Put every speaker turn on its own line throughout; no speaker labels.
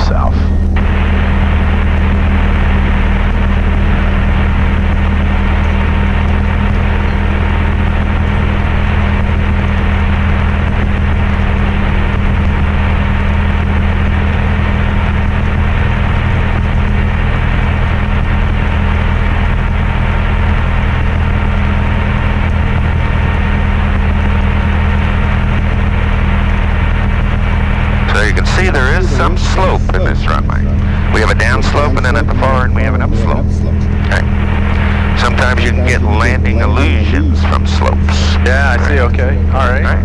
south.
See, there is some slope in this runway. We have a downslope, and then at the far end we have an upslope. Okay. Sometimes you can get landing illusions from slopes.
Yeah, I see. Okay. All right.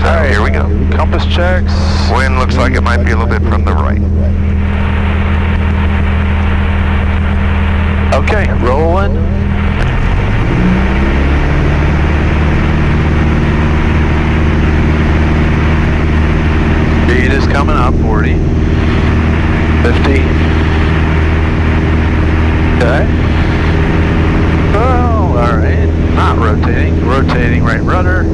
So
All right.
Here we go.
Compass checks.
Wind looks like it might be a little bit from the right.
Okay, rolling. Speed is coming up, 40, 50. Okay. Oh, all right. Not rotating. Rotating right rudder.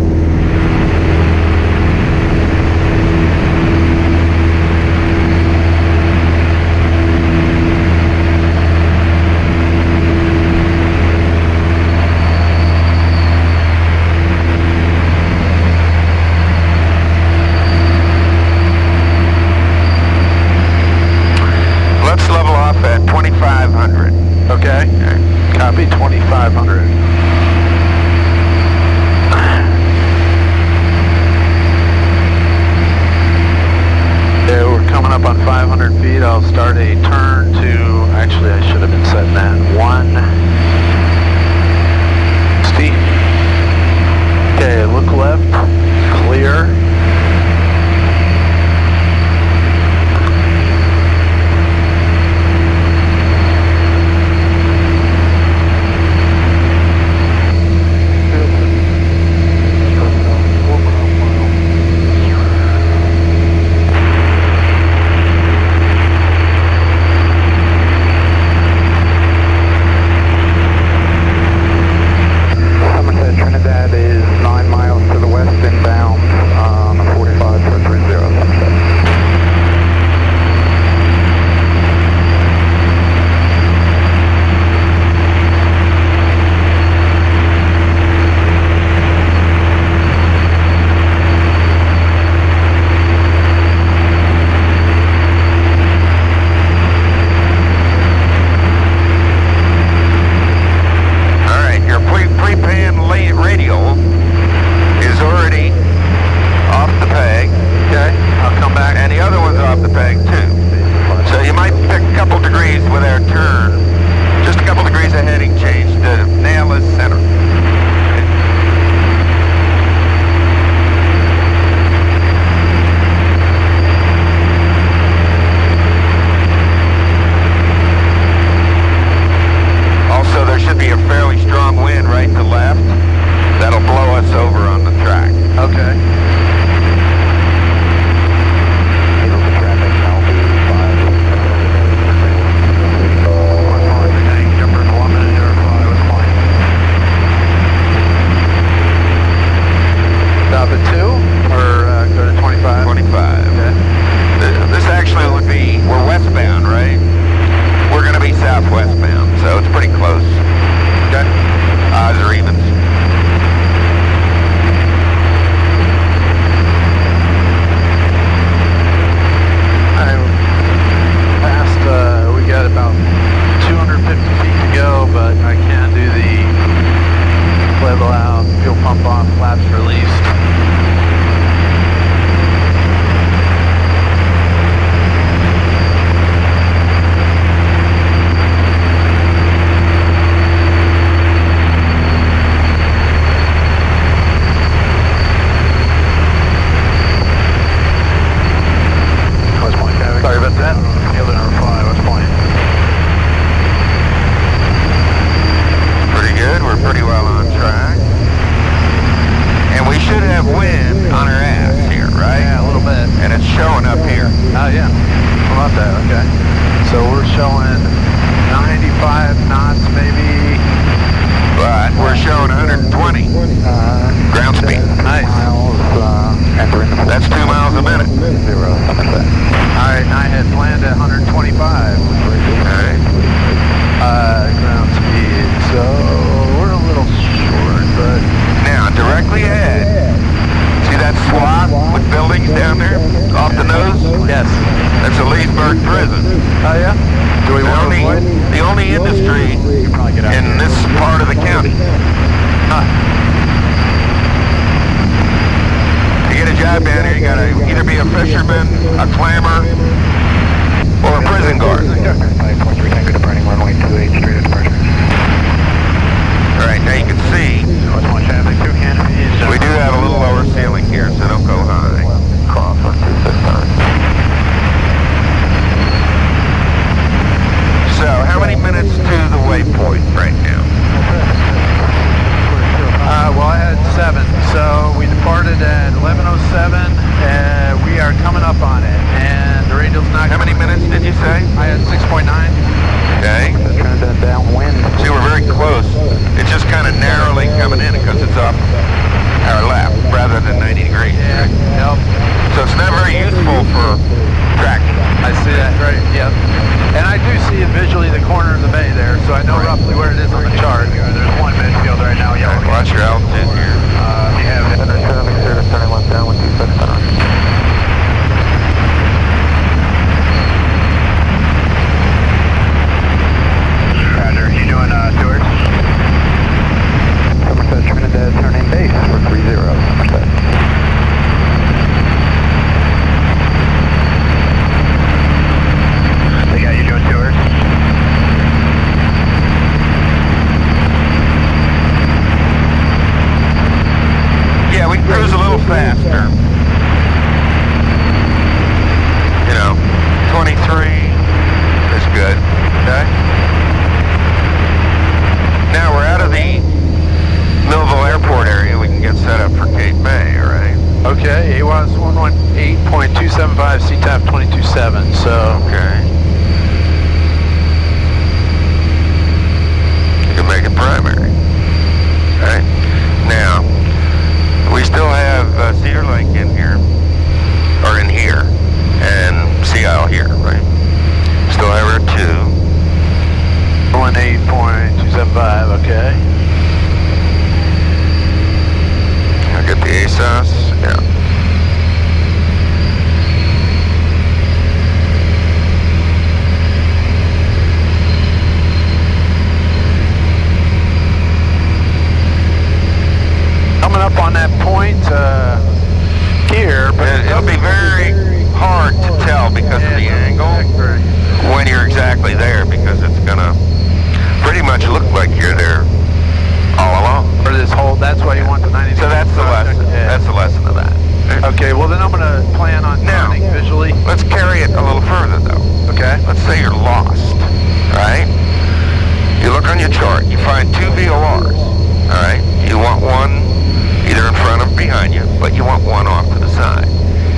Let's level off at 2,500.
Okay. Copy 2,500. Yeah, we're coming up on 500 feet. I'll start a turn to, actually I should have been setting that 160. Okay, look left, clear.
Trinidad is 9 miles to the west inbound on 45-430.
All right, your pre-pan radial is already off the peg.
Okay, I'll come back.
And the other one's off the peg too. So you might pick a couple degrees with our turn. Just a couple degrees of heading change to nail this center. Also, there should be a fairly strong wind right to left. That'll blow us over on the track.
Okay. Stop at 2 or go to 25?
25.
Okay.
This actually would be, we're westbound, right? We're going to be southwest bound, so it's pretty close.
Okay.
Odds or evens.
We got about 250 feet to go, but I can do the level out, fuel pump off, flaps released. West Point, sorry about that. Field number 5, West Point.
Pretty good. We're pretty well on track. And we should have wind on our ass here, right?
Yeah, a little bit.
And it's showing up here.
Oh, yeah. How about that? Okay. So we're showing 95 knots, maybe.
But we're showing 120 ground speed.
Nice.
Miles, entering the
That's 2 miles a minute.
0.
All right, and I had planned at 100.
That's a Leesburg prison.
Oh, yeah? Do we want to avoid?
The only industry in this part of the county.
Huh.
To get a job down here, you gotta either be a fisherman, a clamor, or a prison guard. Alright, now you can see we do have a little lower ceiling here, so don't go high. So, how many minutes to the waypoint right now?
Well, I had 7, so we departed at 11:07, and we are coming up on it, and the radio's not...
How many minutes did you say?
I had 6.9.
Okay.
Trinidad downwind.
See, we're very close. It's just kind of narrowly coming in because it's up our left rather than 90 degrees.
Yeah, yep.
So it's not very useful for tracking.
I see that, right, yep. And I do see it visually, the corner of the bay there, so I know roughly where it is on the chart. There's one midfield right now, yellow.
Right, watch your altitude here.
We have it.
Turning left down with 26 on.
Roger, you doing Stewart?
Somerset Trinidad turning base for 30, Somerset.
They got you doing Stewart?
Yeah, we can cruise a little faster. You know, 23 is good. Okay. Now we're out of the Millville Airport area. We can get set up for Cape May, all right?
Okay, AWAS 118.275, CTAP 22.7, so...
Okay. You can make it primary. All right. Now, we still have Cedar Lake in here, or in here, and Sea Isle here, right? Still have our 2.
18.275, okay.
I'll get the ASOS, yeah.
Coming up on that point here, but
It'll be very hard to tell because of the angle when you're exactly there, because it's gonna pretty much look like you're there all along.
for this whole, that's why you want the 90
So that's the lesson.
Yeah.
That's the lesson of that.
Okay, well then I'm going to plan on
Now,
turning visually.
Let's carry it a little further though.
Okay.
Let's say you're lost, right? You look on your chart, you find 2 VORs, all right? You want one either in front or behind you, but you want one off to the side.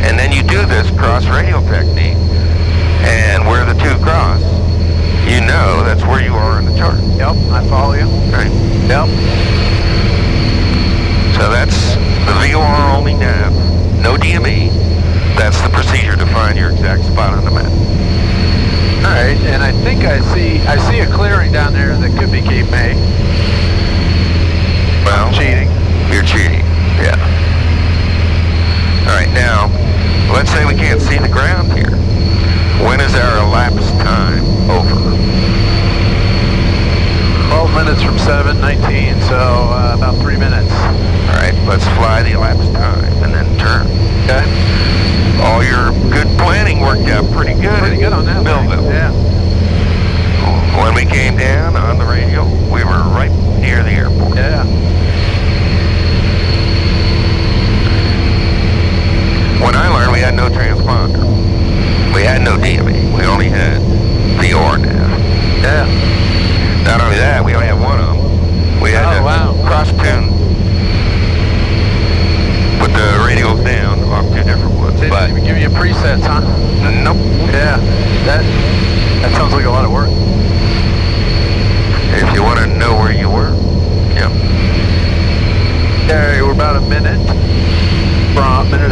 And then you do this cross radial technique, and where the 2 cross, you know that's where you are in the chart.
Yep, I follow you.
Right?
Yep.
So that's the VOR only nav, no DME. That's the procedure to find your exact spot on the map.
All right, and I think I see a clearing down there that could be Cape May.
Well,
Cheating.
You're cheating, yeah. All right, now, let's say we can't see the ground here. When is our elapsed time over?
12 minutes from 7:19, so about 3 minutes.
All right, let's fly the elapsed time and then turn.
Okay.
All your good planning worked out pretty good.
Pretty good on that.
Millville.
Yeah.
When we came down on the radio, we were right near the airport.
Yeah.
When I learned, we had no transponder. We had no DME. We only had VOR nav.
Yeah.
Not only that, we only had one of them. We had to cross-tune, put the radios down off 2 different ones.
They didn't even give you presets, huh?
Nope.
Yeah. That sounds like a lot of work.
If you want to know where you were, yeah.
Okay, we're about a minute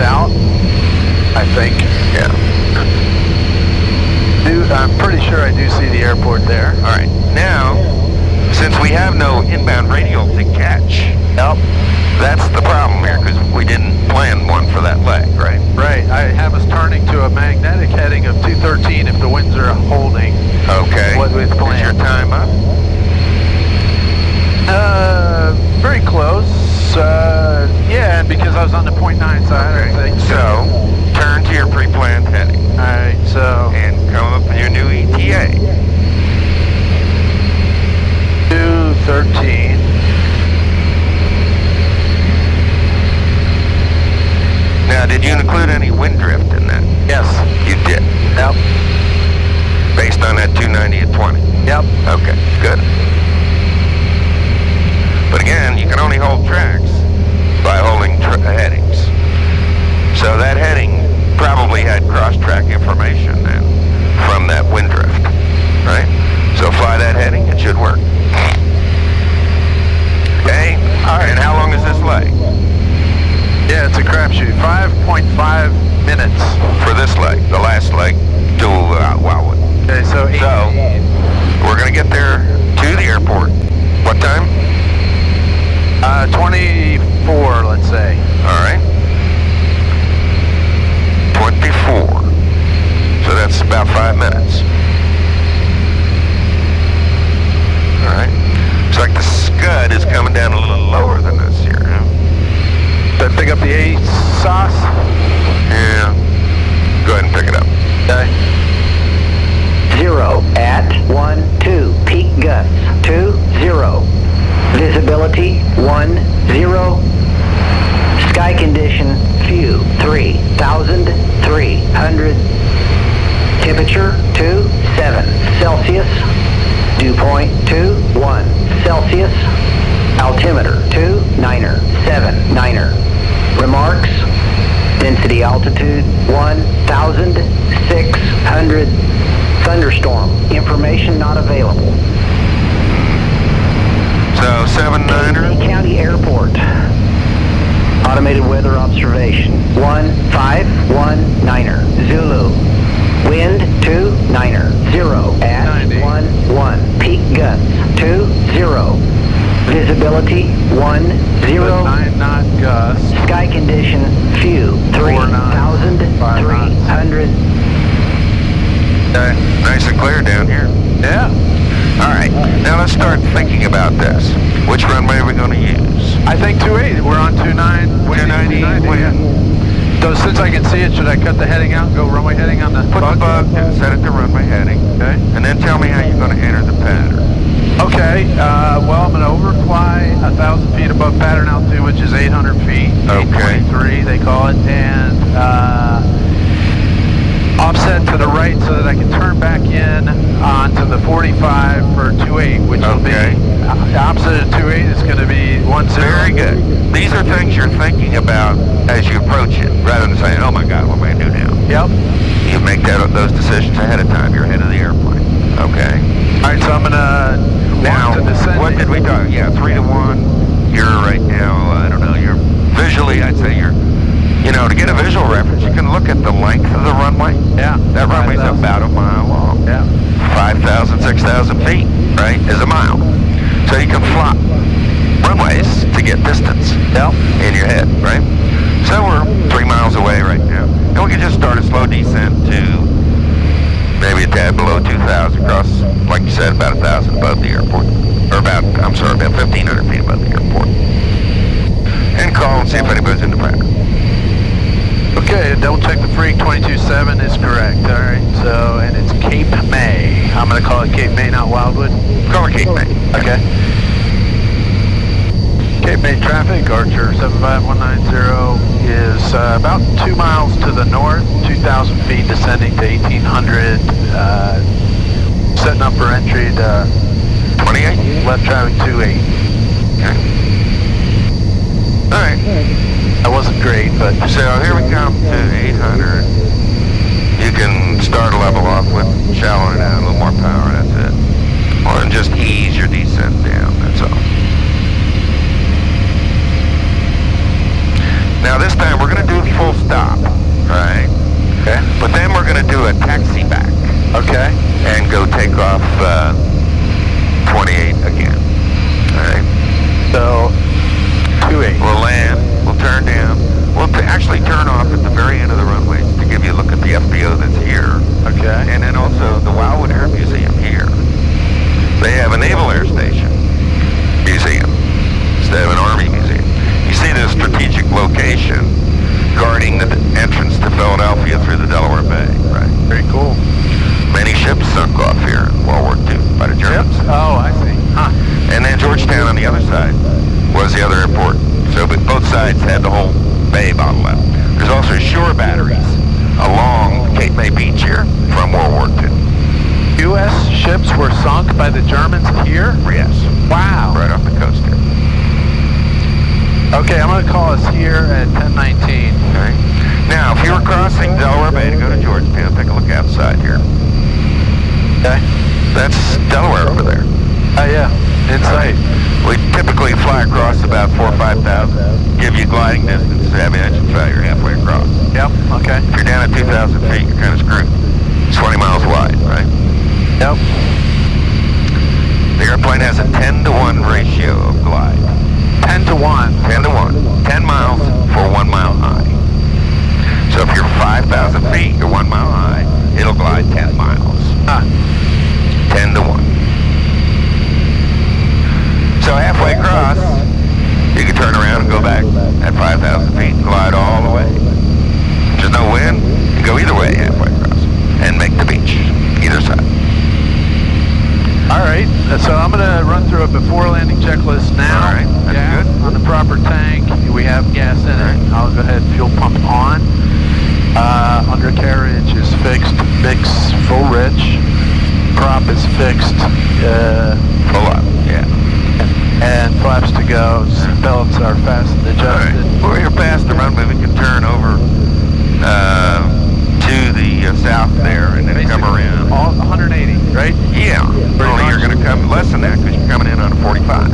out, I think.
Yeah.
I'm pretty sure I do see the airport there.
All right. Now, since we have no inbound radio to catch,
Yep.
that's the problem here, because we didn't plan one for that leg, right?
Right. I have us turning to a magnetic heading of 230.
Okay, good. But again, you can only hold tracks by holding headings. So that heading probably had cross-track information then from that wind drift, right? So fly that heading, it should work. Okay, all right. And how long is this leg?
Yeah, it's a crapshoot. 5.5 minutes.
For this leg, the last leg to Wildwood.
Okay, so 8.
So, we're going to get there to the airport. What time?
24, let's say.
All right. 24. So that's about 5 minutes. All right. Looks like the scud is coming down a little lower than this here. Huh?
Did I pick up the A sauce?
Yeah. Go ahead and pick it up.
Okay.
0 at 12, peak gusts 20, visibility 10, sky condition few 3,300, temperature 27 Celsius, dew point 21 Celsius, altimeter 297 remarks, density altitude 1,600, thunderstorm, information not available.
So 79er.
County Airport. Automated weather observation. 1519er. Zulu. Wind 29er. 0 at
90.
11. Peak gusts 20. Visibility 10.
9-knot gust.
Sky condition few 3,300.
Okay. Nice and clear down here.
Yeah.
All right. Now let's start thinking about this. Which runway are we going to use?
I think 28. We're on 29.
290 wind.
So since I can see it, should I cut the heading out and go runway heading on the
Put the bug and set it to runway heading.
Okay.
And then tell me how you're going to enter the pattern.
Okay. Well, I'm going to overfly 1,000 feet above pattern altitude, which is 800 feet.
Okay.
823, they call it. And offset to the right so that I can turn back in onto the 45 for 28, which will be opposite of 28 is going to be 10.
Very good. These are things you're thinking about as you approach it, rather than saying, oh my God, what am I going to do now?
Yep.
You make those decisions ahead of time. You're ahead of the airplane. Okay.
All right, so I'm going to
Now, what did we do? Yeah, 3 to 1. You're right now, I don't know, you're visually, I'd say you're, to get a visual reference, you can look at the length of the runway.
Yeah.
That runway's
5,000.
about a mile long.
Yeah.
5,000, 6,000 feet, right, is a mile. So you can plot runways to get distance in your head, right? So we're 3 miles away right now. And we can just start a slow descent to maybe a tad below 2,000, across, like you said, about 1,000 above the airport. Or about 1,500 feet above the airport. And call and see if anybody's in the pattern.
Okay, double check the freak, 22.7 is correct. All right, so, and it's Cape May. I'm going to call it Cape May, not Wildwood.
Call it Cape May.
Okay. Cape May traffic, Archer 75190 is about 2 miles to the north, 2,000 feet descending to 1,800, setting up for entry to
28?
left traffic 28.
Okay. All right.
That wasn't great, but...
So here we come to 800. You can start a level off with shallowing it down, a little more power, that's it. Or just ease your descent down, that's all. Now this time we're going to do a full stop, right?
Okay.
But then we're going to do a taxi back.
Okay.
And go take off 28 again, all right?
So, 28.
We'll land, we'll turn down, we'll actually turn off at the very end of the runway to give you a look at the FBO that's here.
Okay.
And then also the Wildwood Air Museum here. They have a Naval Air Station museum instead of an Army museum. You see the strategic location guarding the entrance to Philadelphia through the Delaware Bay, right?
Very cool.
Many ships sunk off here in World War II by the Germans.
Ships? Oh, I see. Huh.
And then Georgetown on the other side was the other airport. So but both sides had the whole bay bottled up. There's also shore batteries along Cape May Beach here from World War II.
U.S. ships ships were sunk by the Germans here?
Yes.
Wow.
Right off the coast here.
Okay, I'm going to call us here at 10:19.
Okay. Now, if you were crossing Delaware Bay to go to Georgetown, take a look outside here.
Okay.
That's Delaware over there.
Oh, yeah. In sight.
We typically fly across about 4,000 or 5,000. Give you gliding distance to have engine failure halfway across.
Yep, okay.
If you're down at 2,000 feet, you're kind of screwed. It's 20 miles wide, right?
Yep.
The airplane has a 10-to-1 ratio of glide.
10 to 1.
10 to 1. 10 miles for 1 mile high. So if you're 5,000 feet, you're 1 mile high, it'll glide 10 miles. 10 to 1. So halfway across, you can turn around and go back at 5,000 feet and glide all the way. If there's no wind, you can go either way halfway across and make the beach, either side.
All right, so I'm going to run through a before landing checklist now.
All right, that's
gas
good.
on the proper tank. We have gas in it. I'll go ahead and fuel pump on. Undercarriage is fixed, mix full rich. Prop is fixed.
Full up, yeah.
And flaps to go. Belts are fastened, adjusted.
Right. Well, you're past the runway. We can turn over to the south there and then
Basically,
come around.
All 180, right?
Yeah. Only you're going to come less than that because you're coming in on a 45.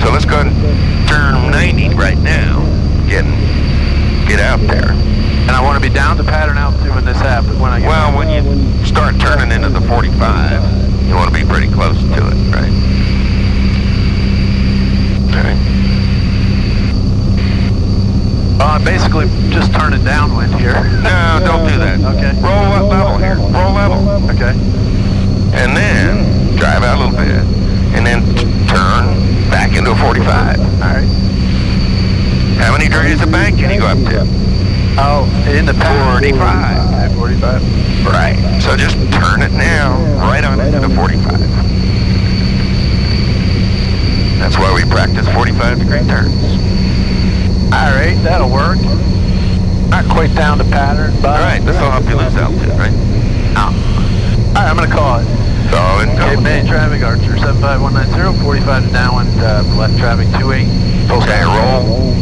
So let's go ahead and turn 90 right now. Get out there.
And I want to be down to pattern altitude when this happens. When I get
Well, when you start turning into the 45, you want to be pretty close to it, right?
basically just turning downwind here.
No, don't do that.
Okay.
Roll up level here. Roll level.
Okay.
And then drive out a little bit. And then turn back into a 45.
All right.
How many degrees of bank can you go up to?
Oh, in the pattern.
45.
45.
Right. So just turn it now, right on into the 45. That's why we practice 45-degree turns.
All right, that'll work. Not quite down to pattern, but...
All right, this will help you lose altitude, right?
Oh. All right, I'm going to call it.
So, and go.
Cape May traffic, Archer 75190, 45 to downwind, left traffic 28.
Okay, roll.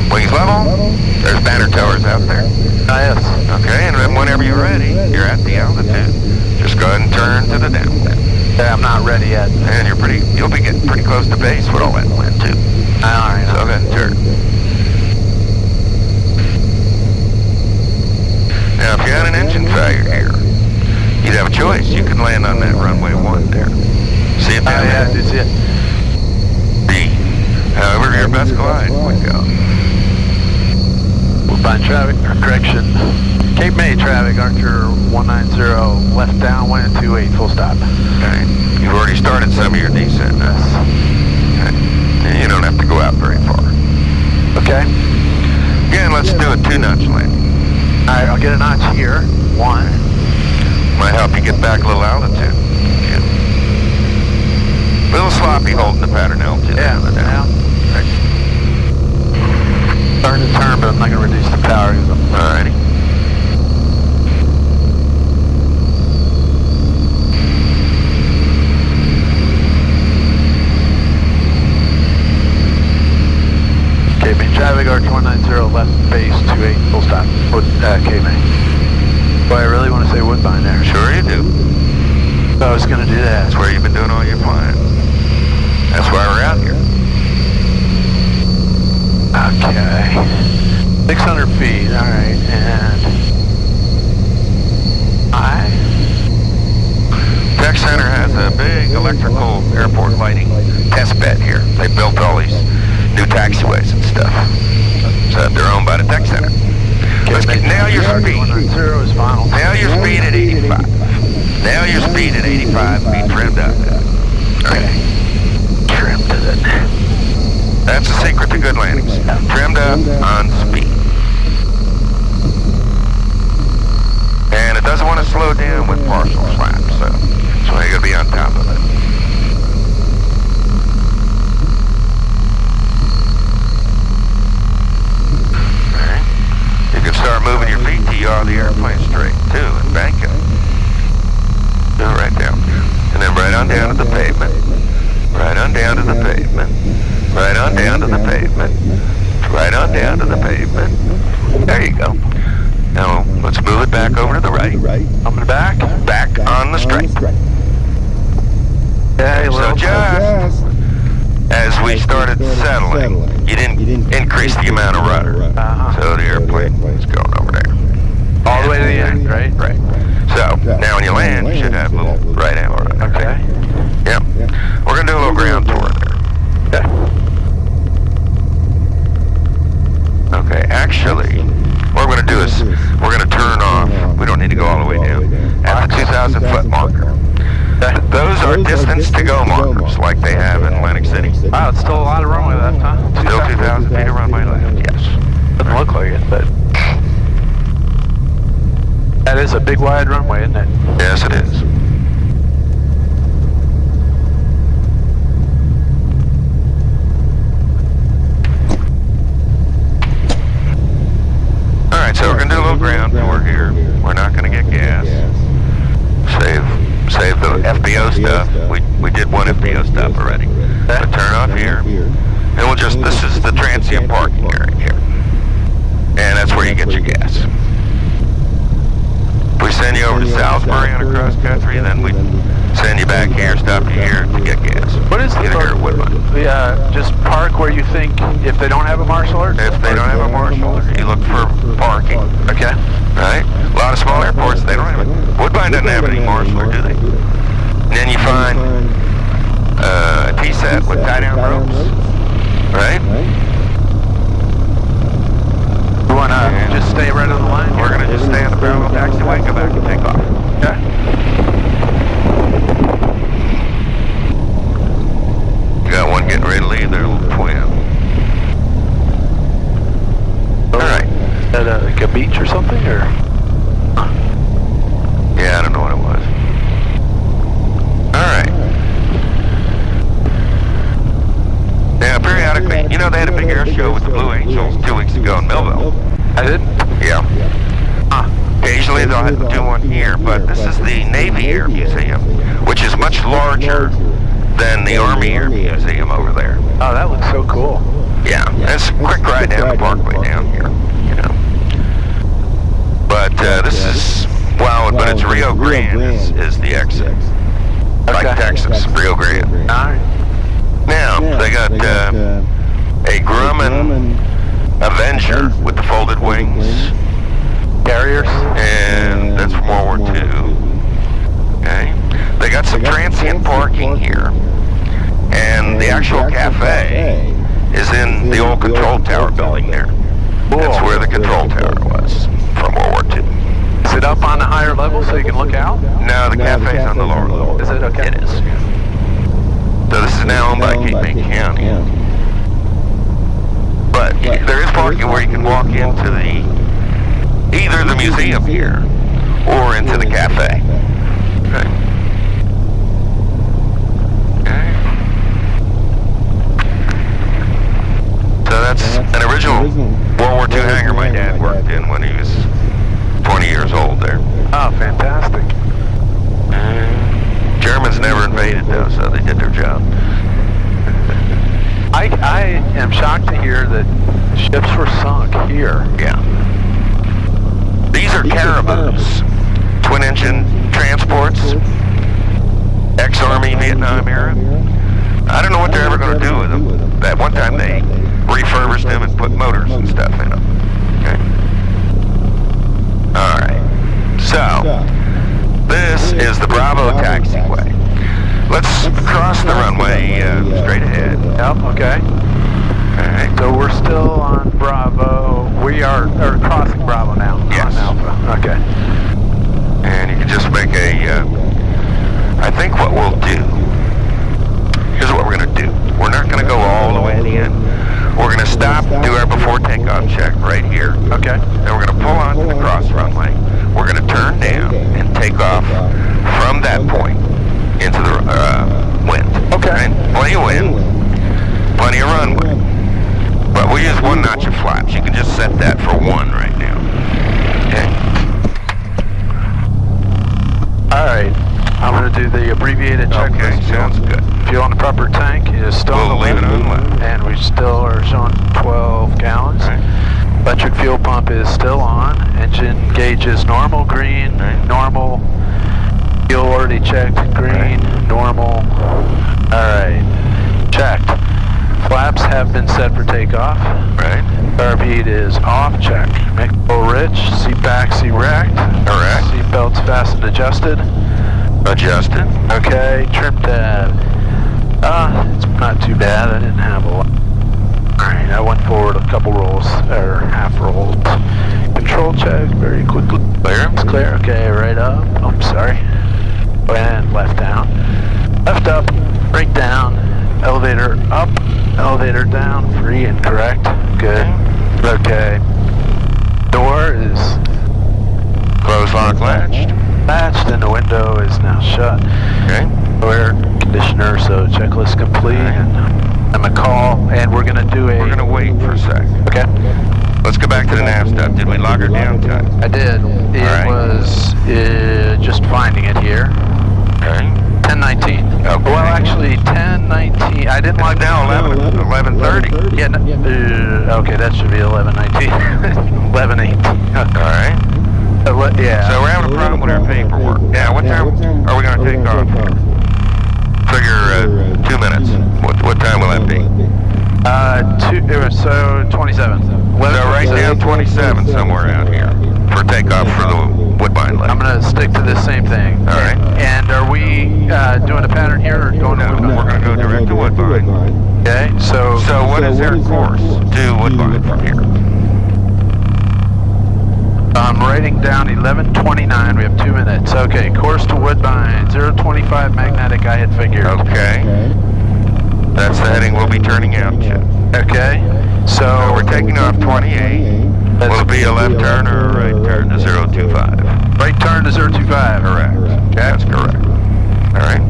Wings level. There's banner towers out there.
Yes.
Okay, and then whenever you're ready, you're at the altitude. Just go ahead and turn to the downwind.
Yeah, I'm not ready yet.
And you'll be getting pretty close to base with all that wind, too.
All right.
So go ahead and turn. Now, if you had an engine failure here, you'd have a choice. You can land on that runway 1 there. See it down
Yeah, I
there?
do see it.
B. However, your best glide would go.
We'll find traffic, or correction. Cape May traffic, Archer 190, left downwind 28, full stop.
Okay. You've already started some of your descent. Okay. And you don't have to go out very far.
Okay.
Again, let's do a 2-notch landing.
All right, I'll get a notch here. 1.
Might help you get back a little altitude. Yeah. A little sloppy holding the pattern altitude.
Yeah,
Right.
Starting to turn, but I'm not going to reduce the power.
Alrighty.
Cape May traffic, Archer 190, left base 28, full stop. Cape May. Boy, I really want to say Woodbine there.
Sure you do.
So I was going to do that.
That's where you've been doing all your flying. That's why we're out here.
Okay. 600 feet, all right, and
Tech Center has a big electrical airport lighting test bed here. They built all these new taxiways and stuff. So they're owned by the Tech Center. Let's get, now your speed.
190 is final.
Now your speed at 85. Now your speed at 85, be trimmed up. Okay.
Trimmed to it.
That's the secret to good landings. Trimmed up on speed. And it doesn't want to slow down with partial flaps, so you got to be on top of it. Alright. You can start moving your feet to yaw the airplane straight, too, and bank it. Do it right down here. And then right on down to the pavement. Right on down to the pavement. There you go. Now, let's move it back over to the right.
Coming back.
Back on the straight.
Okay,
So just as we started settling, you didn't increase the amount of rudder. So the airplane is going over there.
all the way to the end, right?
Right. So, now when you land, you should have a little right angle rudder.
Okay.
Yep. We're going to do a little ground tour there. Okay, actually, what we're going to do is we're going to turn off. We don't need to go all the way down. At the 2,000 foot marker. Those are distance to go markers like they have in Atlantic City.
Wow, it's still a lot of runway left, huh?
Still 2,000 feet of runway left, yes.
Doesn't look like it, but that is a big wide runway, isn't it?
Yes, it is. Alright, so we're going to do a little ground tour here. We're not going to get gas. Save the FBO stuff. We did one FBO stop already. But turn off here. And we'll just, this is the transient parking area here. And that's where you get your gas. If we send you over to Salisbury on a cross country, then we send you back here, stop you here to get gas.
What is the
Get here at Woodmont.
just park where you think if they don't have a marshal alert?
If they don't have a marshal, you look for parking.
Okay.
Right? A lot of small airports, they don't have it. Woodbine doesn't have any marshal, do they? And then you find a T-set with tie-down ropes. Right?
You want to just stay right on the line?
We're going to just stay on the parallel taxiway, go back and take off.
Okay.
You got one getting ready to leave, their little twin. Alright.
Is that like a beach or something, or?
Yeah, I don't know what it was. Alright. Now, periodically, you know they had a big air show with the Blue Angels 2 weeks ago in Millville.
I didn't?
Yeah. Occasionally they'll do one here, but this is the Navy Air Museum, which is much larger than the Army Air Museum over there.
Oh, that looks so cool.
Yeah, it's a quick ride down the parkway down here, you know. But this is, well, but it's Rio Grande is the exit. Like Texas, Rio Grande.
All right.
Now, they got a Grumman Avenger with the folded wings.
Carriers?
And that's from World War II. Okay. They got some transient parking here. And the actual cafe is in the old control tower building there. That's where the control tower was from World War II.
Is it up on a higher level so you can look out?
No, the cafe's on the lower level.
Is it? Okay.
It is. So this is now owned by Cape May County. But there is parking where you can walk into either the museum here or into the cafe. Okay. So that's an original World War II hangar my dad worked in when he was 20 years old there.
Oh, fantastic.
Germans never invaded though, so they did their job.
I am shocked to hear that ships were sunk here.
Yeah. These are Caribous, twin-engine transports, ex-Army Vietnam era. I don't know what they're ever going to do with them. That one time they refurbished them and put motors and stuff in them. Okay. All right. So, this is the Bravo taxiway. Let's cross the runway straight ahead.
Yep, okay.
Alright.
So we're still on Bravo. We are crossing Bravo now.
Yes.
On Alpha. Okay.
And you can just make I think what we'll do, here's what we're going to do. We're not going to go all the way to the end. We're going to stop, do our before takeoff check right here.
Okay.
Then we're going to pull onto the cross runway. We're going to turn down and take off from that point into the wind.
Okay.
And plenty of wind, plenty of runway. But we use one notch of flaps. You can just set that for 1 right now. Okay.
All right. I'm going to do the abbreviated checklist.
Okay, sounds good.
Fuel in the proper tank is still
We'll
on the
leave it on
left,
left.
and we still are showing 12 gallons.
Right.
Electric fuel pump is still on. Engine gauge is normal, green,
Right.
normal. Fuel already checked, green, normal. Alright, checked. Flaps have been set for takeoff.
Right.
Carb is off, check. Mixable rich, seat back, seat racked.
Correct.
Seat belts fastened, adjusted.
Adjusted.
Okay, trim tab. It's not too bad. I didn't have a lot. Alright, I went forward a couple rolls, or half rolls. Control check very quickly.
Clear.
It's clear. Okay, right up. Oh, sorry. And left down. Left up, right down. Elevator up, elevator down. Free and correct. Good. Okay. Door is
Close, lock, latched.
latched and the window is now shut.
Okay.
Air conditioner, so checklist complete. And I'm a call, and we're gonna do a.
We're gonna wait for a sec.
Okay.
Let's go back to the nav stuff. Did we log her down time?
I did. It
Alright.
was just finding it here.
Okay.
10:19.
Okay.
Well, actually, 10:19. I didn't log
It's now 11:30.
Yeah. Okay, that should be 11:19. 11:18.
All right.
Yeah.
So we're having a problem with our paperwork. Yeah, what time are we going to take off? Figure 2 minutes. What time will that be?
So 27.
So right down 27 somewhere out here for takeoff for the Woodbine Lake.
I'm going to stick to the same thing.
All right.
And are we doing a pattern here or going to
No,
Woodbine?
we're going to go direct to Woodbine.
Okay, so
What is their course to Woodbine from here?
I'm writing down 11:29. We have 2 minutes. Okay, course to Woodbine, 025 magnetic. I had figured.
Okay. That's the heading we'll be turning out to.
Okay,
So we're taking off 28. Will it be a left turn or a right turn to 025?
right turn to 025.
Correct. That's correct. All right.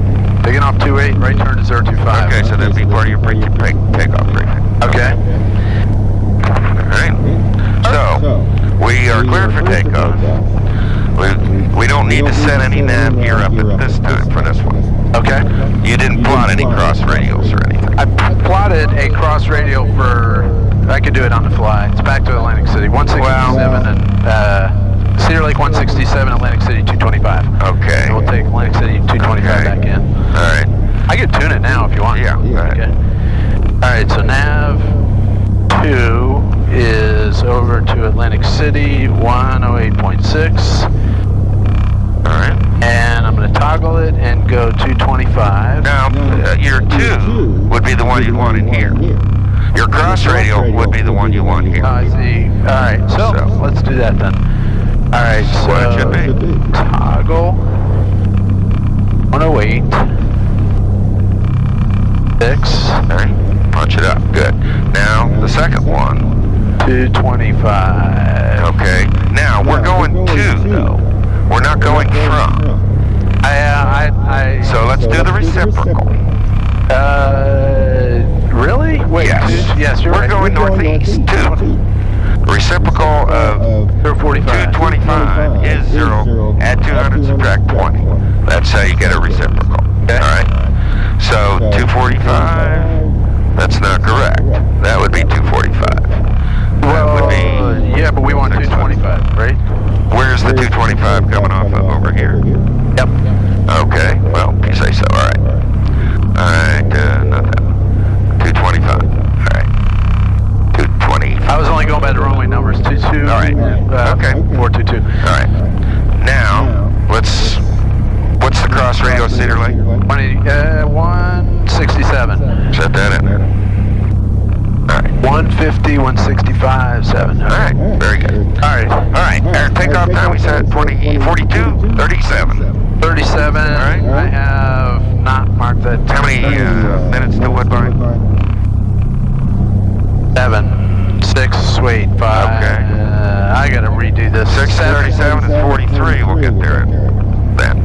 Taking off 28, right turn to 025.
Okay, so that'd be part of your takeoff briefing.
Okay.
All right. So we are cleared for takeoff. We don't need to set any nav gear up at this time for this one.
Okay.
You didn't plot any cross radials or anything.
I plotted a cross radial for. I could do it on the fly. It's back to Atlantic City, 167 and Cedar Lake 167, Atlantic City 225.
Okay.
And we'll take Atlantic City 225
Okay.
back in.
All right.
I could tune it now if you want.
Yeah, go ahead.
Okay. All right, so nav 2 is over to Atlantic City 108.6.
All right.
And I'm going to toggle it and go 225.
Now, your 2 would be the one you'd want in here. Your cross radial would be the one you want here.
I see. All right, so let's do that then. All right, so
What it should be.
toggle 108. 6.
All right. Punch it up. Good. Now, the second one.
225.
Okay. Now, we're going to, though. We're not going from. So let's do the reciprocal.
Really? Wait.
Yes.
Yes, you're
We're
right.
going northeast, too. Reciprocal of
045.
225 is 0. Add 200, subtract 20. That's how you get a reciprocal.
Okay.
All right. So 245. That's not correct. That would be 245. That would be.
Yeah, but we want 225, right?
Where's the 225 coming off of over here?
Yep.
Okay. Well, you say so. All right. All right. Not that one. 225. All right. 220.
I was only going by the runway numbers. 22.
All right. Okay.
422.
All right. Now, what's the cross radio Cedar Lake?
167.
Set that in there. All right.
150, 165, 7.
All right. Very good.
All right.
All right. Our takeoff time we set 42, 37.
37.
All right.
I have not marked that.
How many minutes to Woodbine?
7. 6. Wait. 5.
Okay.
I gotta redo this.
6:37 is 43. We'll get there then.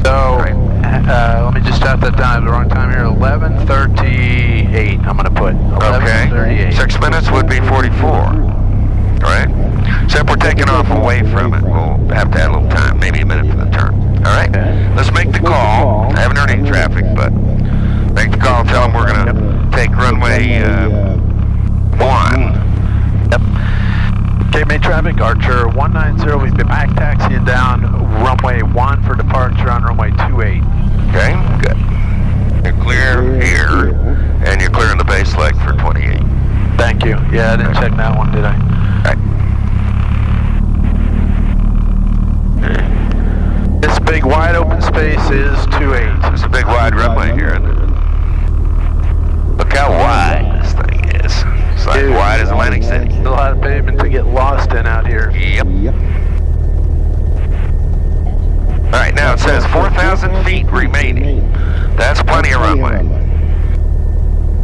So,
Right.
let me just jot that down. I have the wrong time here. 11:38. I'm gonna put 11:38.
Okay. 6 minutes would be 44. All right. Except we're taking off away from it. We'll have to add a little time, maybe a minute for the turn. All right.
Okay.
Let's make the call take runway 1.
Yep. Cape traffic, Archer 190, we've been back taxiing down runway 1 for departure on runway 28.
Okay, good. You're clear here, and you're clear on the base leg for 28.
Thank you. Yeah, I didn't check that one, did I?
Right.
This big wide open space is 28.
It's a big wide runway here, isn't it? Look how wide this thing is. It's like
Dude,
wide as Atlantic City.
Still a lot of pavement to get lost in out here.
Yep. All right, now it says 4,000 feet remaining. That's plenty of runway.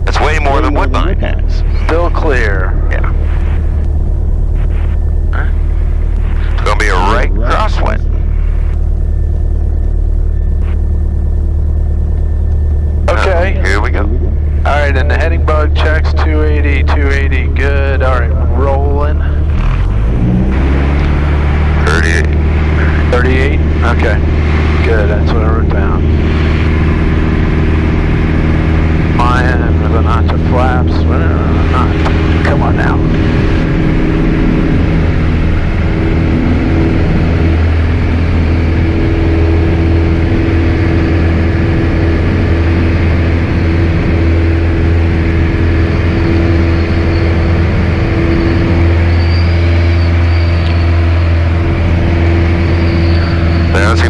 That's way more than Woodbine has.
Still clear.
Yeah. It's going to be a right crosswind.
Okay.
Here we go.
All right, and the heading bug checks 280, good. All right, rolling.
38.
38? Okay, good, that's what I wrote down. Flying with a notch of flaps, whatever, not. Come on now.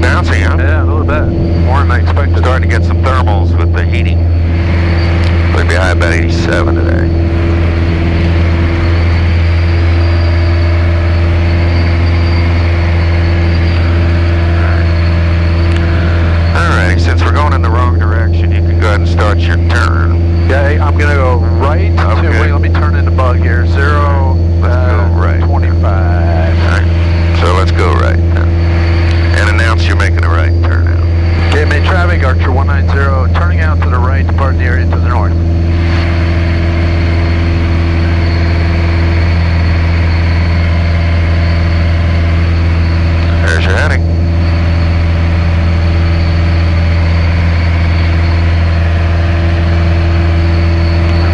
Bouncy, huh?
Yeah, a little bit. More than I expected.
Starting to get some thermals with the heating. We'll be high about 87 today. Alright, since we're going in the wrong direction, you can go ahead and start your turn.
Okay, I'm going to go right to, wait, let me turn in the bug here. 0,
Let's go right.
25.
Alright, so let's go right then. And announce you're making a right turn out.
Okay, made traffic, Archer 190, turning out to the right, departing the area to the north.
There's your heading.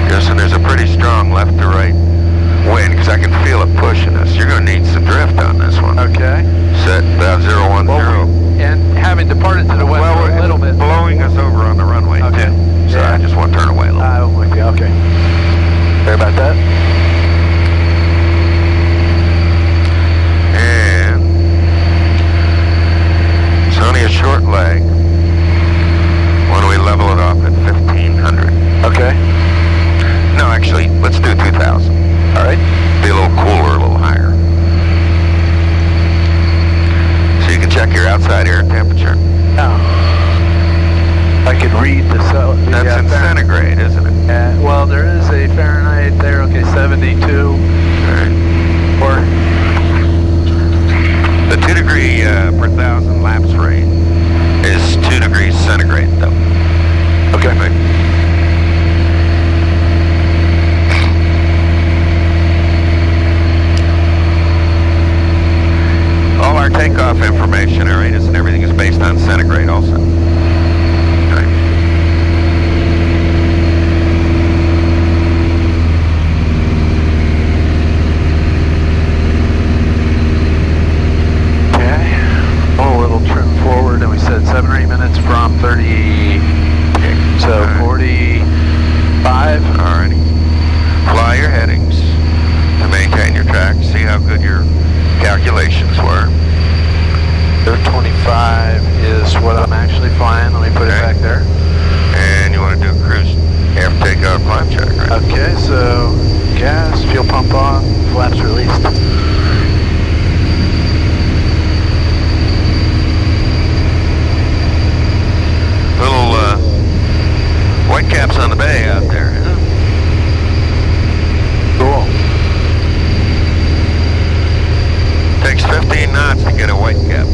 Guessing there's a pretty strong left to right wind because I can feel it pushing us. You're going to need some drift on this one.
Okay.
Set about 010.
And having departed to the west a little bit.
Blowing us over on the runway
Okay.
too. So
Yeah.
I just want to turn away a little.
I'm with you, okay. Sorry about that.
And it's only a short leg. Why don't we level it off at 1500?
Okay.
No, actually, let's do 2000.
All right.
Be a little cooler, a little higher. So you can check your outside air temperature.
Now, I could read the cell.
That's in centigrade, isn't it?
Well, there is a Fahrenheit there. Okay, 72.
All right.
Or
The 2 degree per thousand laps rate is 2 degrees centigrade, though.
okay.
All our takeoff information, all right, and everything is based on centigrade also. Okay.
Okay. Oh, a little trim forward, and we said 7 or 8 minutes from 30. So
All right.
45.
Alrighty. Fly your headings to maintain your track. See how good your calculations were.
25 is what I'm actually flying. Let me put it
Okay.
back there.
And you want to do a cruise after takeoff climb check, right?
Okay, so gas, fuel pump on, flaps released.
Little white caps on the bay out there. Huh?
Cool.
Takes 15 knots to get a white cap.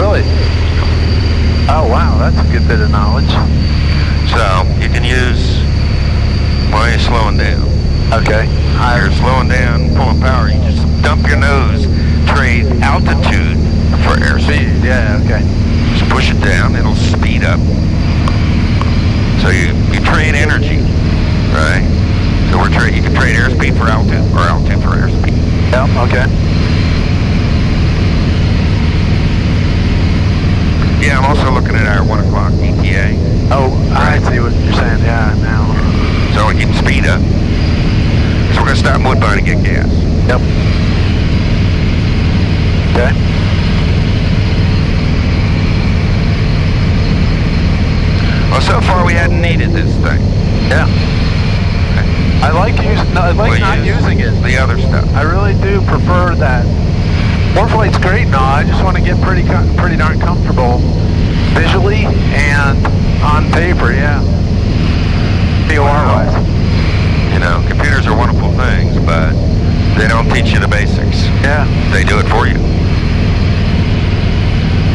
Really? Oh, wow, that's a good bit of knowledge.
So you can use while you're slowing down.
Okay.
You're slowing down, pulling power. You just dump your nose, trade altitude for airspeed.
Yeah, okay.
Just push it down, it'll speed up. So you trade energy, right? So you can trade airspeed for altitude or altitude for airspeed.
Yep, okay.
Yeah, I'm also looking at our 1 o'clock ETA.
Oh, I see what you're saying, yeah, now.
So we can speed up. So we're going to stop in Woodbine and get gas.
Yep. Okay.
Well, so far we hadn't needed this thing.
Yeah. I like not using it.
The other stuff.
I really do prefer that. Warflight's great now. I just want to get pretty darn comfortable visually and on paper, yeah. POR-wise.
You know, computers are wonderful things, but they don't teach you the basics.
Yeah.
They do it for you.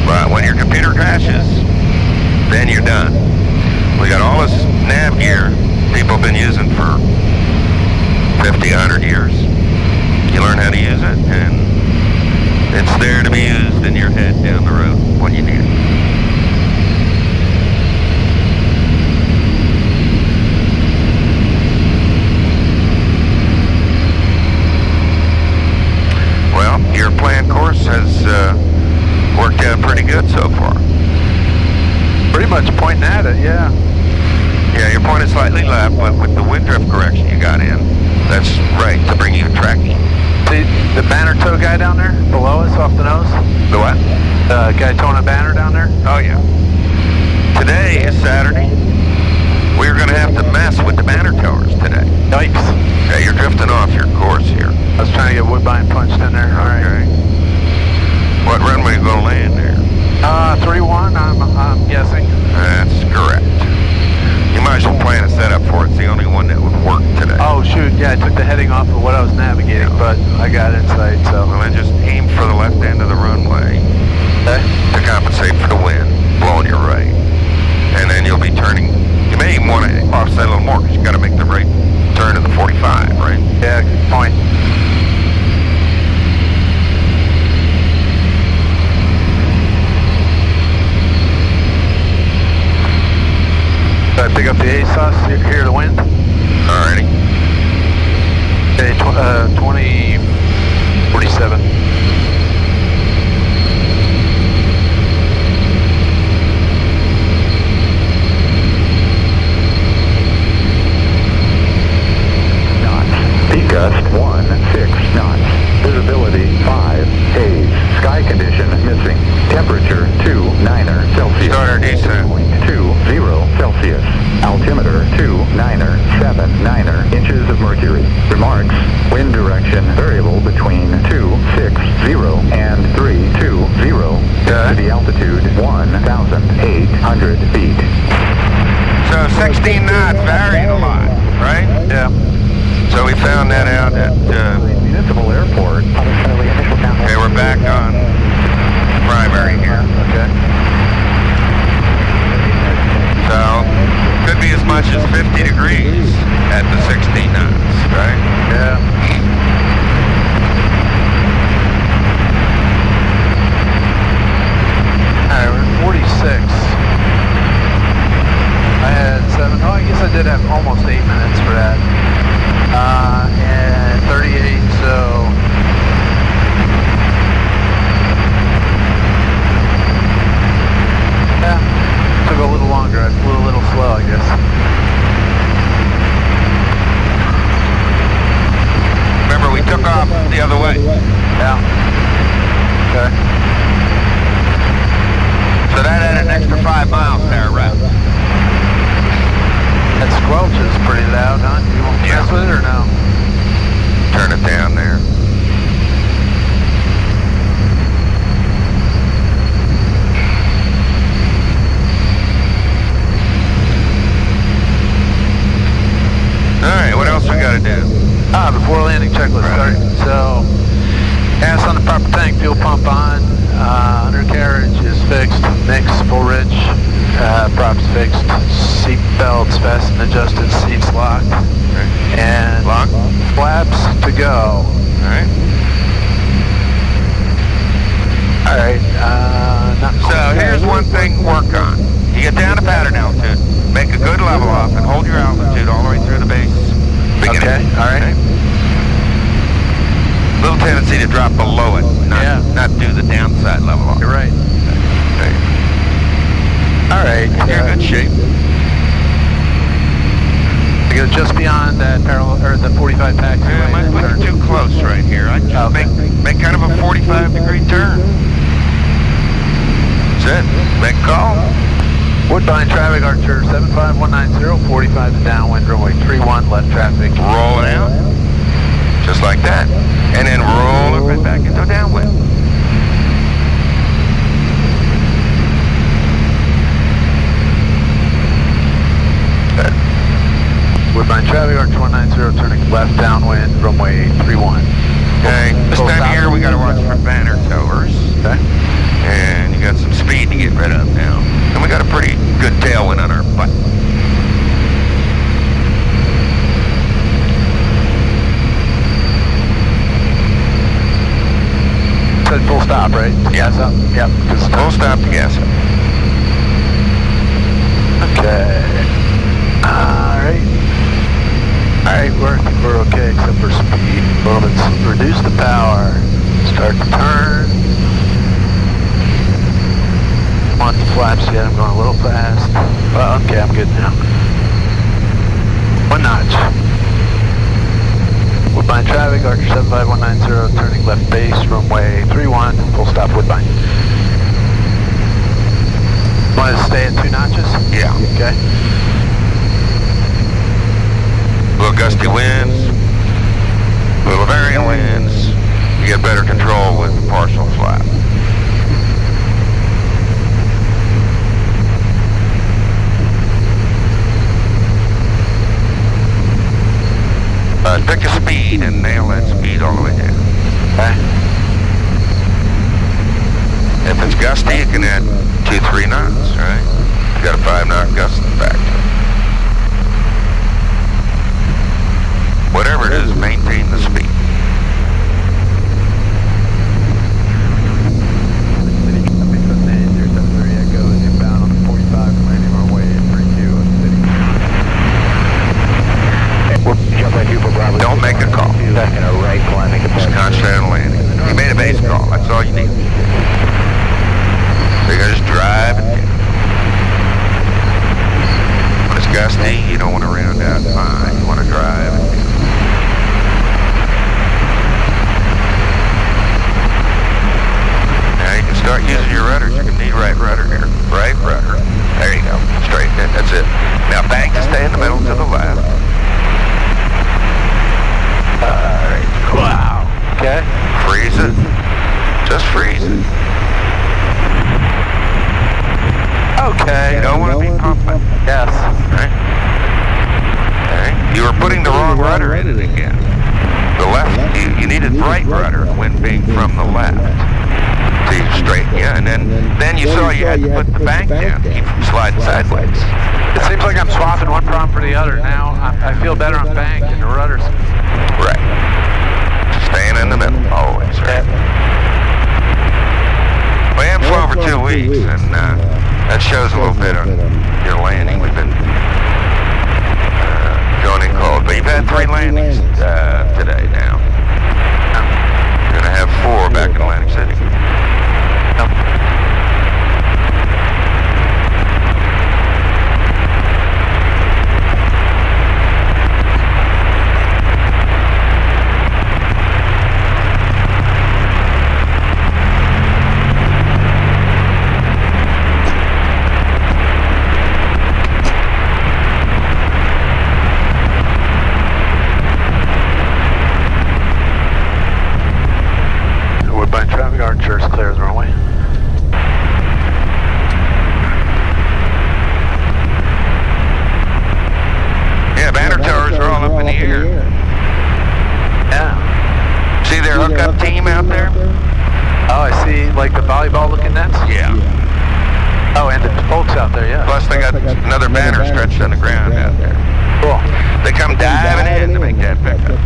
But when your computer crashes, then you're done. We got all this nav gear people have been using for 50, 100 years. You learn how to use it, and it's there to be used in your head down the road when you need it. Well, your planned course has worked out pretty good so far.
Pretty much pointing at it, yeah.
Yeah, you're pointed slightly left, but with the wind drift correction you got in, that's right to bring you tracking.
See the banner tow guy down there below us off the nose?
The what?
The guy towing a banner down there?
Oh, yeah. Today is Saturday. We're going to have to mess with the banner towers today.
Yikes.
Yeah, you're drifting off your course here.
I was trying to get Woodbine punched in there. All right.
Okay. What runway are you going to land there?
3-1, I'm guessing.
That's correct. You might as well plan a setup for it. It's the only one that would work today.
Oh, shoot. Yeah, I took the heading off of what I was navigating, but I got insight, so.
Well, then just aim for the left end of the runway to compensate for the wind blowing your right. And then you'll be turning. You may even want to offset a little more because you got to make the right turn to the 45, right?
Yeah, good point. Did I pick up the ASOS here to wind?
Alrighty.
Okay, 2047.
Peak gust 16 knots. Visibility 5 haze. Sky condition missing. Temperature 29er Celsius.
Start our descent.
0.20 Celsius. Altimeter 297 inches of mercury. Remarks: wind direction variable between 260 and 320. Density altitude 1,800 feet.
So 16 knots varied a lot, right?
Yeah.
So we found that out at,
Municipal Airport.
okay, we're back on primary here.
Okay.
So, could be as much as 50 degrees at the 16 knots, right?
Yeah. Alright, we're at 46. I had 7. Oh, I guess I did have almost 8 minutes for that. And 38, so. Yeah, took a little longer. I flew a little slow, I guess.
Remember, we took off the other way.
Yeah. Okay.
So that added an extra 5 miles to our route.
That squelch is pretty loud, huh? You want to mess with it or no?
Turn it down there. Alright, what else we got to do?
Before landing checklist start. So, gas on the proper tank, fuel pump on, undercarriage is fixed, mix, full rich, props fixed, seat belts fastened, adjusted, seats locked, and flaps to go.
Alright.
Alright,
So here's one thing to work on. You get down to pattern altitude, make a good level off, and hold your altitude all the way through the base not do the downside level off.
You're right.
Okay.
All right.
You're in good shape.
I go just beyond that parallel, or the 45 taxi
Yeah, I might
lane.
put you too close right here. I'd just
Okay.
make kind of a 45-degree turn. That's it. Make a call.
Woodbine traffic, Archer 75190, 45 to downwind, runway 31, left traffic.
Roll it out. Just like that. And then roll it right back into downwind. Good.
Woodbine traffic, Archer 190, turning left downwind, runway 31.
Okay. This time of year we gotta watch for banner towers.
Okay.
And you got some speed to get rid of now. And we got a pretty good tailwind on our butt.
Said full stop, right?
Yeah.
Gas up? Yep.
Full stop to gas up.
Okay. Alright. Alright, we're okay except for speed. Well, let's reduce the power. Start the turn. Want the flaps yet? I'm going a little fast. Well, okay, I'm good now. One notch. Woodbine traffic, Archer 75190, turning left base, runway 31, full stop Woodbine. Want to stay at 2 notches?
Yeah.
Okay.
Little gusty winds, little varying winds. You get better control with the partial flap. Pick a speed and nail that speed all the way down.
Okay.
If it's gusty, you can add 2-3 knots, right? You got a 5-knot gust in the back. Whatever it is, maintain the speed. Don't make a call. Just concentrate on landing. You made a base call. That's all you need. So you're gonna just drive and when it's gusty, you don't want to round out fine. You want to drive and now you can start using your rudders. You can need right rudder here. Right rudder. There you go. Straighten it. That's it. Now bank to stay in the middle to the left. Alright. Wow.
Okay.
Freeze it. Just freeze it.
Okay.
You don't want to be pumping.
Yes.
Right? Okay. You were putting the wrong rudder in it again. The left, you needed right rudder when being from the left. So you straighten you, and then you saw you had to put the bank down to keep from sliding sideways.
It seems like I'm swapping one problem for the other. Now I feel better on bank and the rudders.
Right. Staying in the middle, always, right? We haven't flown for 2 weeks, and that shows a little bit on your landing. We've been going in cold, but you've had 3 landings today now. You're going to have 4 back in Atlantic City.
Woodbine traffic, Archer is clear as the runway.
Yeah, banner towers are all up in the air.
Yeah.
See their hookup team out there?
Oh, I see, like the volleyball looking nets?
Yeah.
Oh, and the folks out there, yeah.
Plus they got another banner stretched on the ground out there.
Cool.
They come diving in to make that pickup.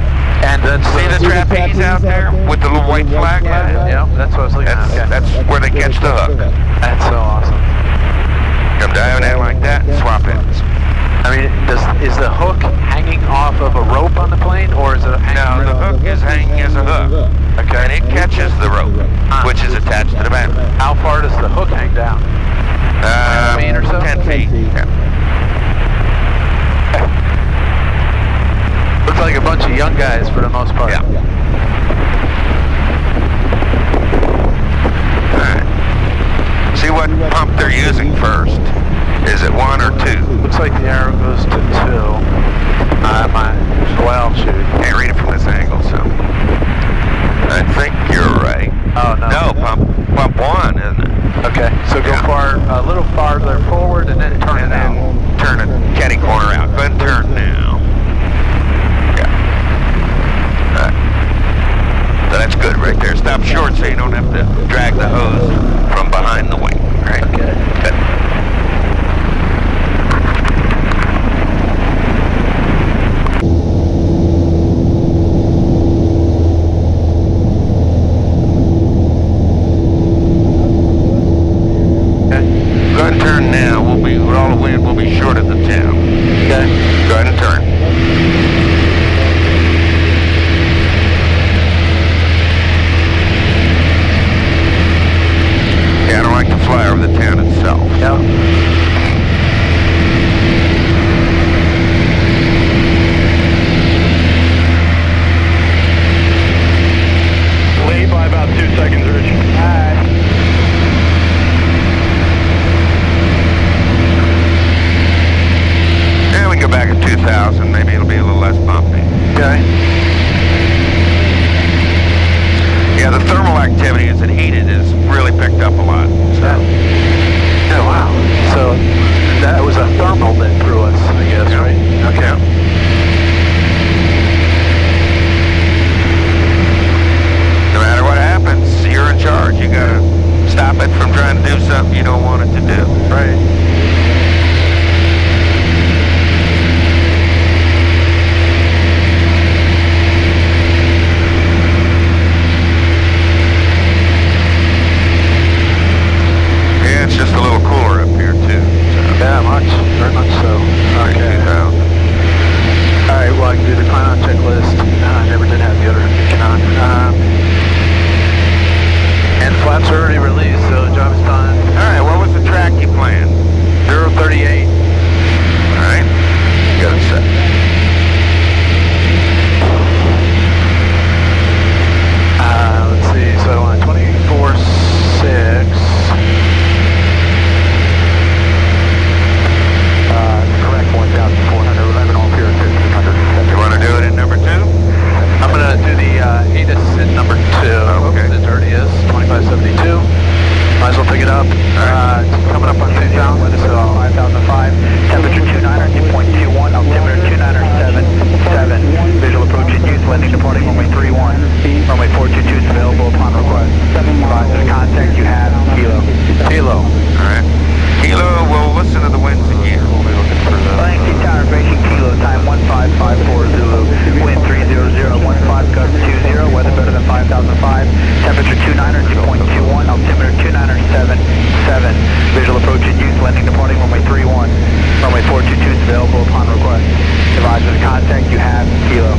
And that's
See the trapeze out there with the little white flag on it?
Yeah, that's what I was looking at. Okay.
That's where they catch the hook.
That's so awesome.
Come diving in like that and swap ends.
I mean, is the hook hanging off of a rope on the plane, or is it hanging?
No, the hook is hanging as a hook.
Okay.
And it catches the rope, which is attached to the battery.
How far does the hook hang down? 10 feet or so?
10 feet. Yeah.
Looks like a bunch of young guys for the most part.
Yeah. Alright. See what pump they're using first. Is it 1 or 2?
Looks like the arrow goes to 2. Well, shoot.
Can't read it from this angle, so. I think you're right.
Oh, no.
No, pump 1, isn't it?
Okay, so go a little farther forward and then turn it out.
And turn it catty corner out. Go ahead and turn now. Yeah. So that's good right there. Stop short so you don't have to drag the hose from behind the wing, right?
Okay.
Good. Go ahead and turn now. With all the wind, we'll be short of the town.
Okay.
Go ahead and turn. Yeah, I don't like to fly over the town itself.
Yep.
Late by about 2 seconds, Rich.
Yeah, we can go back at 2,000. Maybe it'll be a little less bumpy.
Okay.
Yeah, the thermal activity as it heated is really picked up a lot. So.
Yeah, wow. So that was a thermal that threw us, I guess,
Yeah.
right? Okay.
Yeah. No matter what happens, you're in charge. You gotta stop it from trying to do something you don't want it to do.
Right.
Yeah, it's just a little cooler up here too. So.
Yeah, very much so. Okay.
2,000.
All right, well, I can do the climb checklist. I never did have the other Canon. And the flaps are already released, so the job is done.
All right, what was the track you planned?
038.
All right, got it set.
Let's see, so on 24.6. Correct, 1,411 all pure 1,500.
You want to do it in number 2?
I'm going to do the ATIS at number 2.
Okay.
It already is, 2572. Might as well pick it up. It's coming up on 2,000, so 5,005. Temperature 29er, 2.21. Altimeter 29er, 7. Visual approach in use, landing departing runway 31. Runway 422 is available upon request. Advisors contact, you have Kilo. Kilo.
All right. Kilo, we'll listen to the winds again.
Flying Sea Tower, Racing Kilo, time 1554 Zulu. Wind 30015, gust 20, weather better than 5,005. Temperature 29er, 2.21. Altimeter 29er, 7. Visual approach in use, landing departing runway 31. Runway 422 is available upon request. Advisors contact, you have Kilo.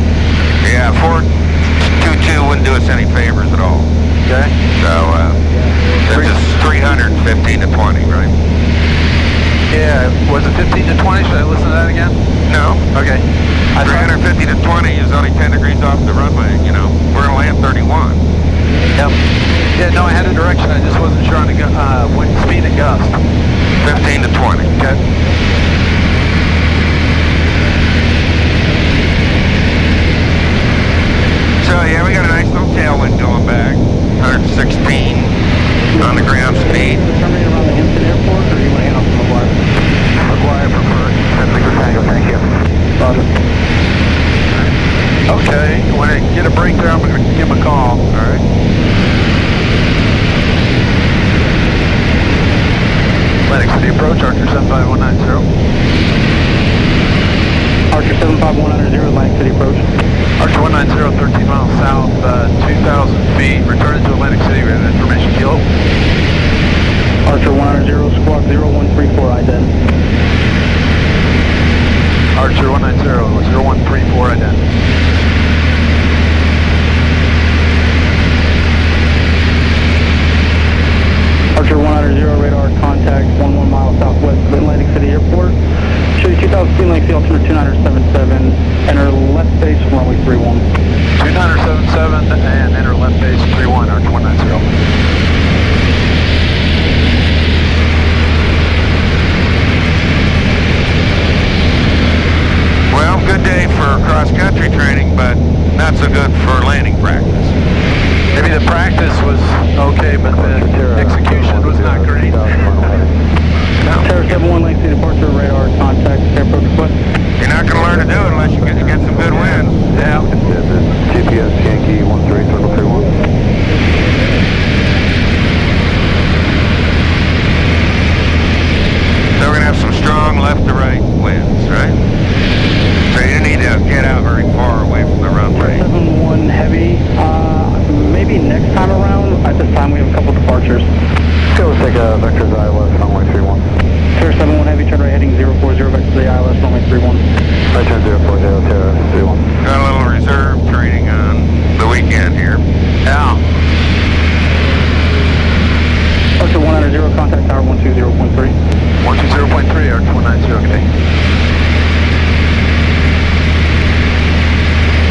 Yeah, 422 wouldn't do us any favors at all.
Okay.
So, this is 315 to 20, right?
Yeah, was it 15 to 20? Should I listen to that again?
No.
Okay.
350 to 20 is only 10 degrees off the runway, you know. We're going to land 31.
Yep. Yeah, no, I had a direction. I just wasn't sure on the wind speed and gust.
15 to 20.
Okay.
So, yeah, we got a nice little tailwind going back. 116 on the ground speed.
Terminating around the Hampton Airport, or do you want to handle some McGuire?
McGuire preferred. Thank you. Okay, when I get a break there, I'm going to give him a call. All right. Atlantic City approach, Archer 75190.
Archer 75190, Atlantic City approach.
Archer 190, 13 miles south, 2,000 feet. Returning to Atlantic City. We have information. Kilo.
Archer 190, squawk 0134, ident.
Archer 190, 0134 ident.
Archer 190, radar contact 11 miles southwest of Atlantic City Airport. Show you 2,000 feet, length, altimeter 2977, enter left base, runway 31.
2977 and enter left base 31, Archer 190.
Well, good day for cross-country training, but not so good for landing practice.
Maybe the practice was okay, but the execution was not great.
Terra 71, length, departure, radar contact, airport foot.
You're not going to learn to do it unless you get some good wind.
Yeah.
GPS Yankee 1331.
So we're going to have some strong left to right winds, right? So you need to get out very far away from the runway.
71 heavy, maybe next time around. At this time we have a couple departures.
Let's go take a vector's ILS, runway 31.
Terra 71 heavy, turn right heading 040, back to the ILS, runway 31.
Right turn 040, Terra 31.
Got a little reserve training on the weekend here.
Yeah.
Archer 190, contact tower 120.3.
120.3, Archer 190, okay.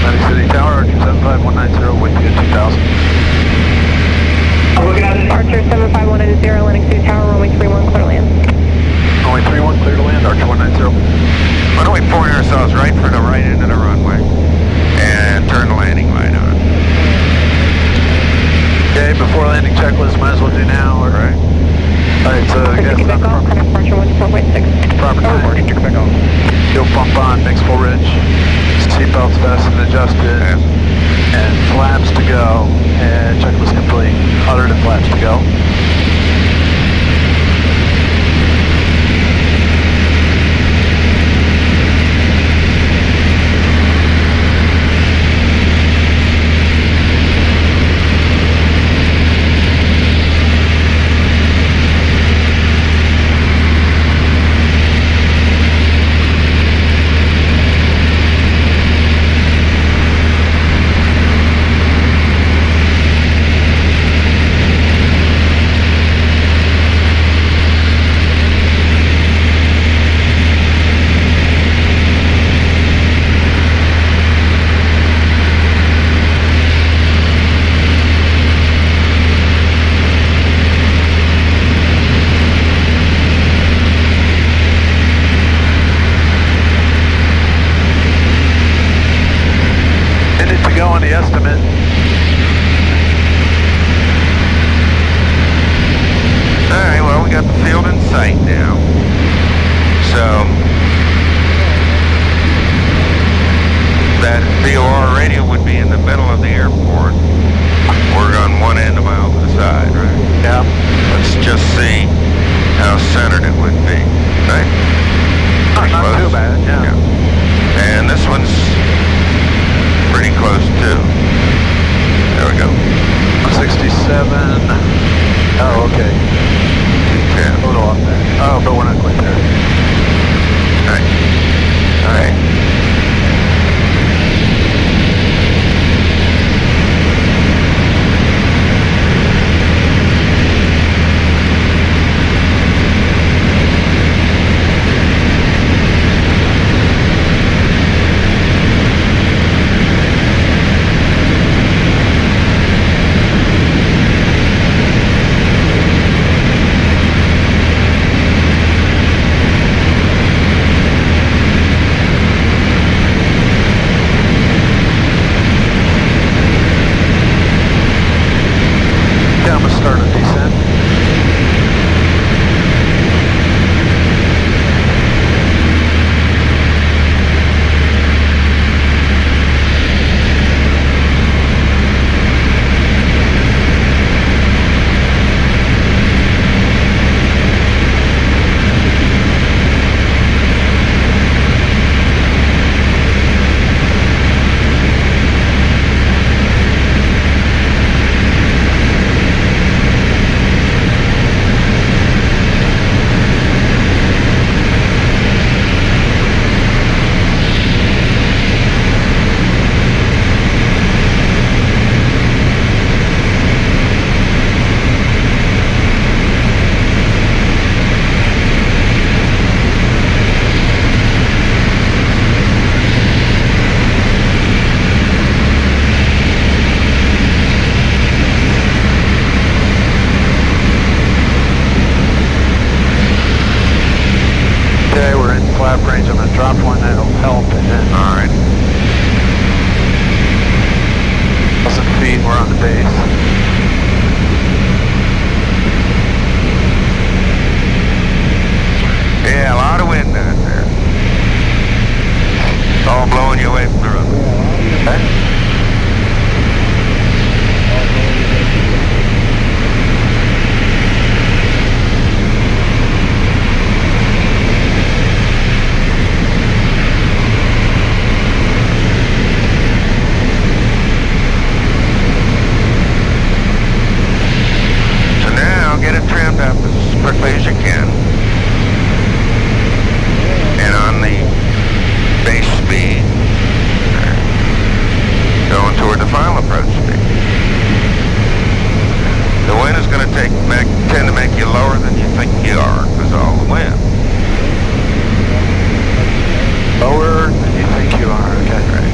Atlantic City Tower, Archer 75190, with you at 2000.
Archer 75190, Atlantic City Tower, runway 31, clear land.
Runway 31, clear to land, Archer 190.
Why don't we point ourselves right for the right end of the runway and turn the landing light on.
Okay, before landing checklist, might as well do now, all right? All right, so I guess
Take it back off,
proper
Archer 14.6.
time.
Take it back off.
Fuel pump on, mix full rich. Seatbelts fastened and adjusted.
Yes.
And flaps to go. And checklist complete. Other than flaps to go. On the estimate.
Alright, well, we got the field in sight now. So, that VOR radio would be in the middle of the airport. We're on one end, a mile to the side, right?
Yeah.
Let's just see how centered it would be, right?
Not too bad, yeah.
And this one's pretty close too. There we go.
167. Oh, okay.
210.
A little off there. Oh, but we're not quite there.
Alright. Alright.
lap range. I'm going to drop one, that'll help, and then
All right.
1,000 feet, we're on the base.
Yeah, a lot of wind out there. It's all blowing you away from the road.
Okay.
So now get it trimmed up as quickly as you can. And on the base speed, going toward the final approach speed. The wind is going to tend to make you lower than you think you are because of all the wind.
Lower than you think you are, okay.
Right.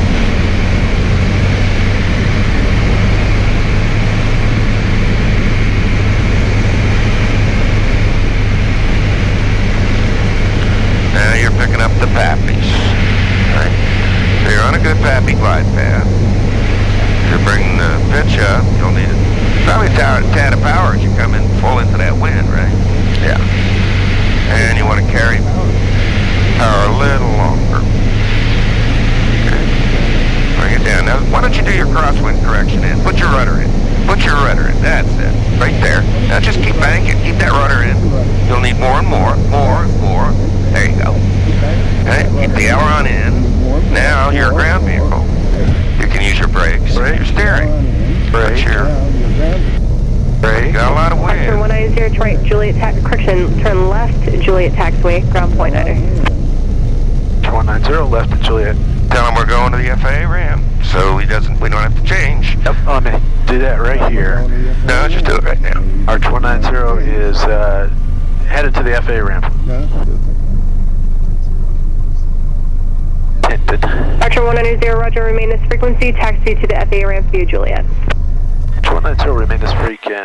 Now you're picking up the pappies, right? So you're on a good pappy glide path. You're bringing the pitch up. You'll need probably a tad of power as you come in full into that wind, right? Yeah. And you want to carry power a little longer. Okay. Bring it down. Now, why don't you do your crosswind correction in? Put your rudder in. Put your rudder in. That's it. Right there. Now just keep banking. Keep that rudder in. You'll need more and more. More and more. There you go. Okay. Keep the aileron in. Now you're a ground vehicle. You can use your brakes, your steering. But your brake. You got a lot of
Oscar
wind.
190 to right, Juliet correction, turn left, Juliet taxiway, ground point 90.
190, left at Juliet.
Tell him we're going to the FAA ramp, so we don't have to change.
Yep, let me do that right here.
No, just do it right now.
Arch 190 is headed to the FAA ramp. Tinted.
Archer 190, roger, remain this frequency, taxi to the FAA ramp via Juliet.
Arch 190, remain this freak.